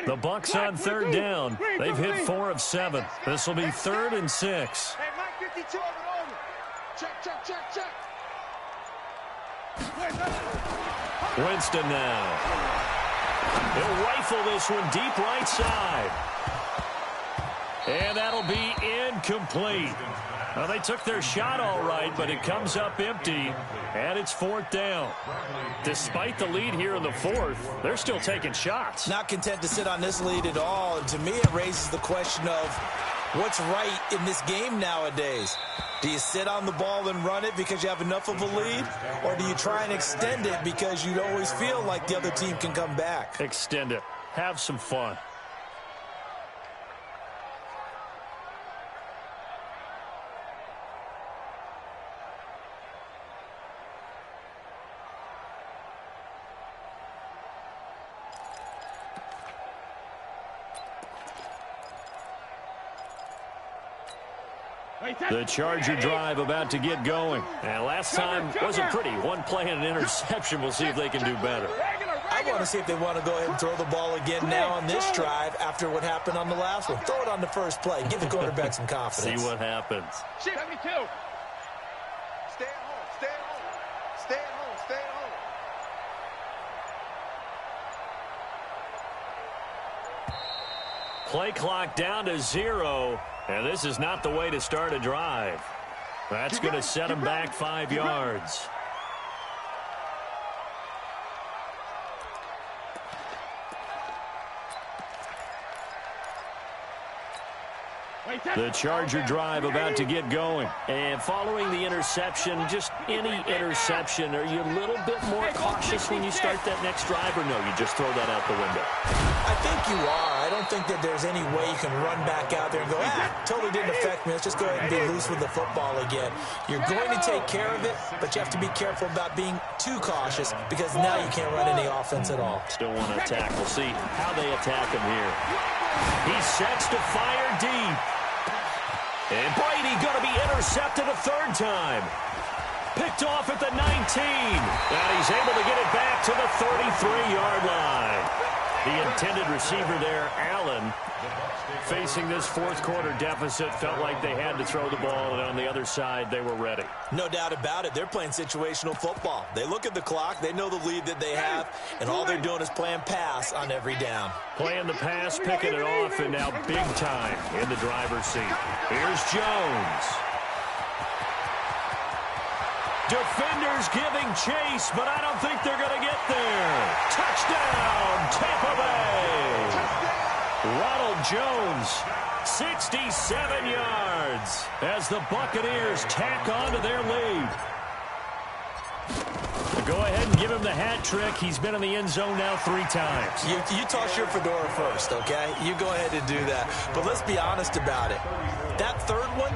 The Bucs on 3rd down. They've hit 4 of 7. This will be 3rd and 6. Hey, Mike 52 over and over. Check. Winston now. He'll rifle this one deep right side. And that'll be incomplete. Well, they took their shot all right, but it comes up empty, and it's 4th down. Despite the lead here in the 4th, they're still taking shots. Not content to sit on this lead at all, and to me it raises the question of what's right in this game nowadays. Do you sit on the ball and run it because you have enough of a lead, or do you try and extend it because you always feel like the other team can come back? Extend it. Have some fun. The Charger drive about to get going. And last time wasn't pretty. One play and an interception. We'll see if they can do better. I want to see if they want to go ahead and throw the ball again now on this drive after what happened on the last one. Throw it on the first play. Give the quarterback some confidence. See what happens. 72. Stay at home. Stay at home. Play clock down to 0, and this is not the way to start a drive. That's going to set him back 5 yards. The Charger drive about to get going. And following the interception, just any interception, are you a little bit more cautious when you start that next drive, or no, you just throw that out the window? I think you are. I don't think that there's any way you can run back out there and go, totally didn't affect me. Let's just go ahead and be loose with the football again. You're going to take care of it, but you have to be careful about being too cautious because now you can't run any offense at all. Still want to attack. We'll see how they attack him here. He sets to fire deep. And Brady going to be intercepted a third time. Picked off at the 19. And he's able to get it back to the 33-yard line. The intended receiver there, Allen, facing this fourth quarter deficit, felt like they had to throw the ball, and on the other side, they were ready. No doubt about it. They're playing situational football. They look at the clock, they know the lead that they have, and all they're doing is playing pass on every down. Playing the pass, picking it off, and now big time in the driver's seat. Here's Jones. Defenders giving chase, but I don't think they're going to get there. Touchdown, Tampa Bay. Ronald Jones, 67 yards as the Buccaneers tack on to their lead. Go ahead and give him the hat trick. He's been in the end zone now 3 times. You toss your fedora first, okay? You go ahead and do that. But let's be honest about it. That third one,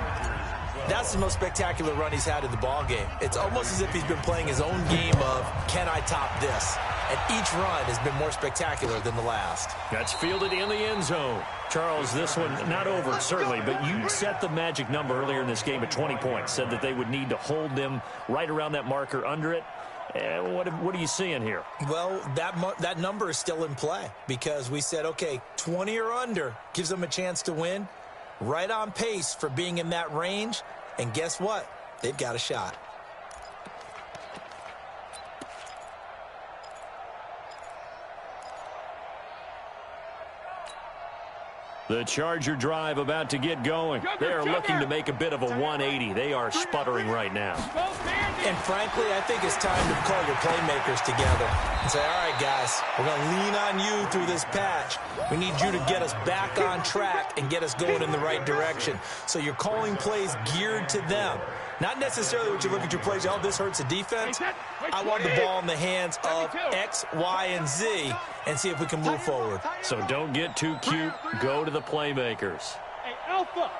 that's the most spectacular run he's had in the ball game. It's almost as if he's been playing his own game of, can I top this? And each run has been more spectacular than the last. That's fielded in the end zone. Charles, this one not over, certainly, but you set the magic number earlier in this game at 20 points, said that they would need to hold them right around that marker under it. What are you seeing here? Well, that number is still in play because we said, okay, 20 or under gives them a chance to win. Right on pace for being in that range. And guess what? They've got a shot. The Charger drive about to get going. They are looking to make a bit of a 180. They are sputtering right now. And frankly, I think it's time to call your playmakers together and say, all right, guys, we're going to lean on you through this patch. We need you to get us back on track and get us going in the right direction. So you're calling plays geared to them. Not necessarily what you look at your plays, oh, this hurts the defense. I want the ball in the hands of X, Y, and Z and see if we can move forward. So don't get too cute. Go to the playmakers. Hey, Alpha.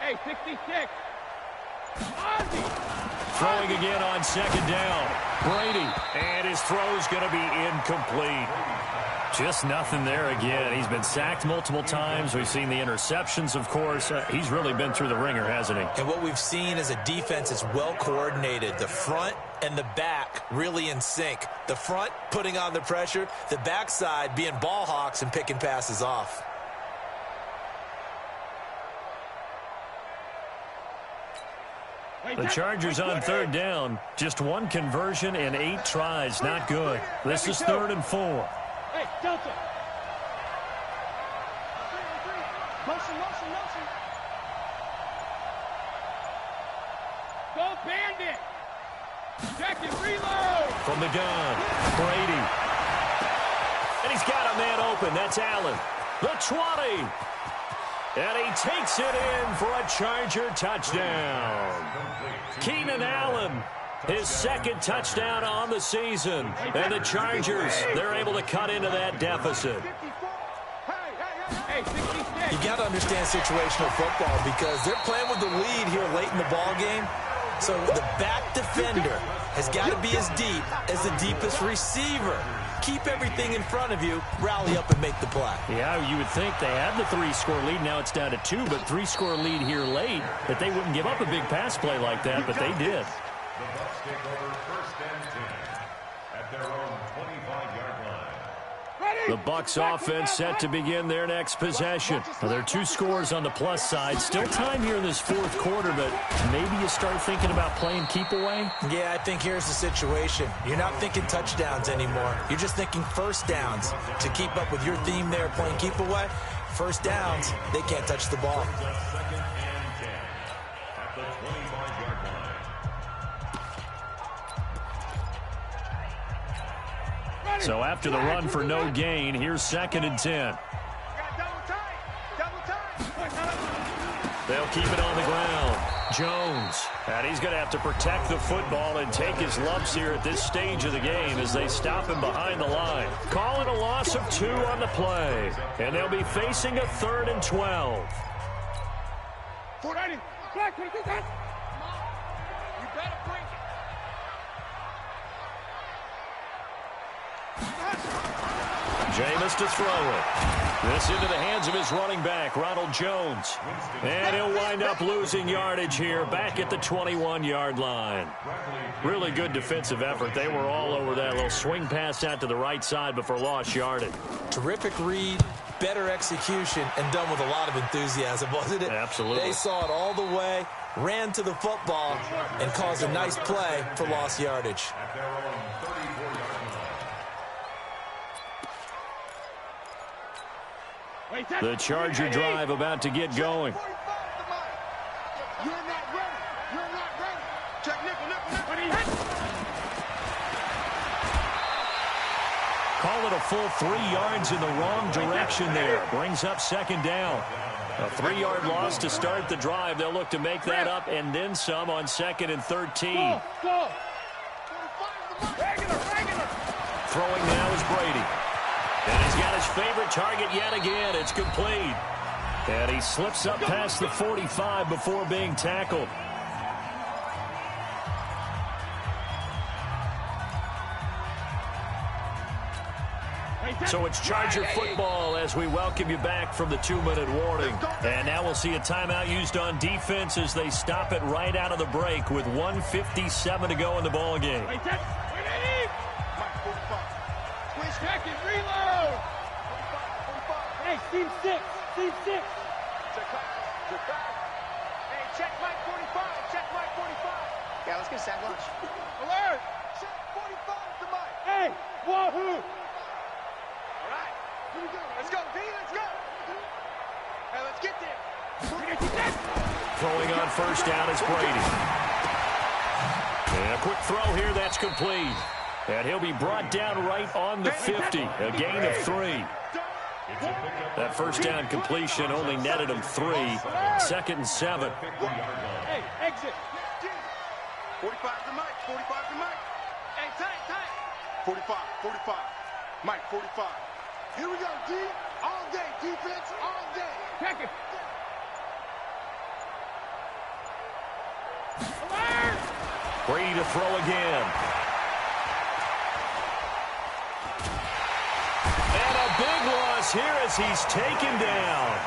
Hey, 66. Ozzy. Throwing again on second down. Brady. And his throw's going to be incomplete. Just nothing there again. He's been sacked multiple times. We've seen the interceptions, of course. He's really been through the ringer, hasn't he? And what we've seen is a defense that's well coordinated. The front and the back really in sync. The front putting on the pressure. The backside being ball hawks and picking passes off. The Chargers on third down. Just one conversion and 8 tries. Not good. This is 3rd and 4. Hey, Delta. Motion, motion, motion. Go Bandit. Second reload. From the gun, Brady. And he's got a man open. That's Allen. The 20. And he takes it in for a Charger touchdown. Keenan Allen, his 2nd touchdown on the season. And the Chargers, they're able to cut into that deficit. Hey, 66. You got to understand situational football because they're playing with the lead here late in the ball game. So the back defender has got to be as deep as the deepest receiver. Keep everything in front of you, rally up and make the play. Yeah, you would think they had the 3-score lead. Now it's down to 2, but 3-score lead here late, that they wouldn't give up a big pass play like that, but they did. The Bucs take over 1st and 10 at their own 25-yard line. Ready? The Bucs offense set to begin their next possession. Now, there are 2 scores on the plus side. Still time here in this 4th quarter, but maybe you start thinking about playing keep away? Yeah, I think here's the situation. You're not thinking touchdowns anymore. You're just thinking first downs. To keep up with your theme there, playing keep away, first downs, they can't touch the ball. So after the run for no gain, here's 2nd and 10. They'll keep it on the ground. Jones. And he's going to have to protect the football and take his lumps here at this stage of the game as they stop him behind the line. Calling a loss of 2 on the play. And they'll be facing a 3rd and 12. 490. Black, 22, you better bring it. Jameis to throw it. This into the hands of his running back, Ronald Jones. And he'll wind up losing yardage here back at the 21-yard line. Really good defensive effort. They were all over that little swing pass out to the right side before lost yardage. Terrific read, better execution, and done with a lot of enthusiasm, wasn't it? Absolutely. They saw it all the way, ran to the football, and caused a nice play for lost yardage. The Charger drive about to get going. You're not ready. You're not ready. Check nickel. Call it a full 3 yards in the wrong direction there. Brings up 2nd down. A 3-yard loss to start the drive. They'll look to make that up and then some on 2nd and 13. Go. Throwing now is Brady. And he's got his favorite target yet again. It's complete. And he slips up past the 45 before being tackled. So it's Charger football as we welcome you back from the 2-minute warning. And now we'll see a timeout used on defense as they stop it right out of the break with 1:57 to go in the ball game. Check it, reload. Hey, team 6. Team 6. Check back. Hey, check Mike 45. Check Mike 45. Yeah, let's get sack lunch. Alert. Check 45 to Mike. Hey, wahoo. All right. Here we go. Let's go, D. Let's go. Hey, let's get there. Throwing on first down is Brady. And a quick throw here, that's complete. And he'll be brought down right on the 50, a gain of 3. That first down completion only netted him 3. 2nd and 7. Hey, exit. 45 to Mike. 45 to Mike. Hey, tight. 45. Mike, 45. Here we go, D. All day. Defense, all day. Check it. Alert. Brady to throw again. Big loss here as he's taken down.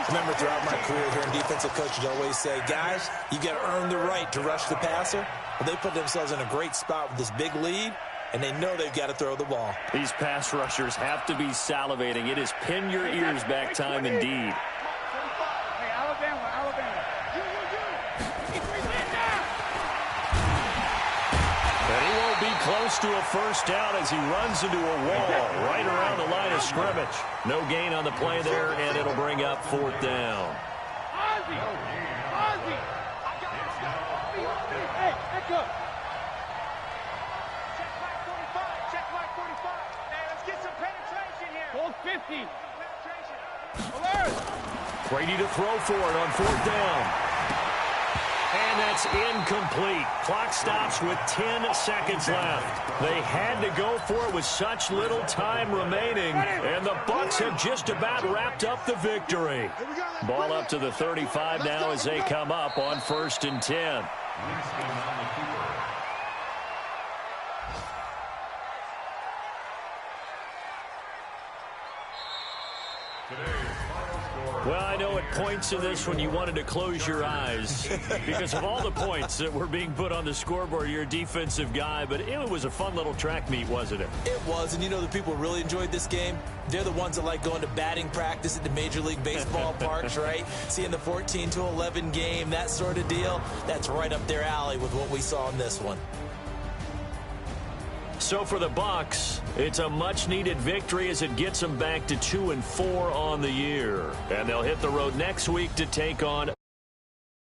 Remember, throughout my career here in defensive coaches always say, guys, you got to earn the right to rush the passer. Well, they put themselves in a great spot with this big lead, and they know they've got to throw the ball. These pass rushers have to be salivating. It is pin your ears back time indeed. Hey, Alabama. And he won't be close to a first down as he runs into a wall right around the line of scrimmage. No gain on the play there, and it'll bring up 4th down. Ozzy. Hey, let's go. Check Mike 45. Check Mike 45. Hey, let's get some penetration here. Hold 50. Penetration. Alert. Brady to throw for it on 4th down. And that's incomplete. Clock stops with 10 seconds left. They had to go for it with such little time remaining, and the Bucs have just about wrapped up the victory. Ball up to the 35 now as they come up on 1st and 10. Well, I know at points in this when you wanted to close your eyes because of all the points that were being put on the scoreboard. You're a defensive guy, but it was a fun little track meet, wasn't it? It was, and you know the people who really enjoyed this game? They're the ones that like going to batting practice at the Major League Baseball parks, right? Seeing the 14-11 game, that sort of deal, that's right up their alley with what we saw in this one. So for the Bucs, it's a much-needed victory as it gets them back to 2-4 on the year. And they'll hit the road next week to take on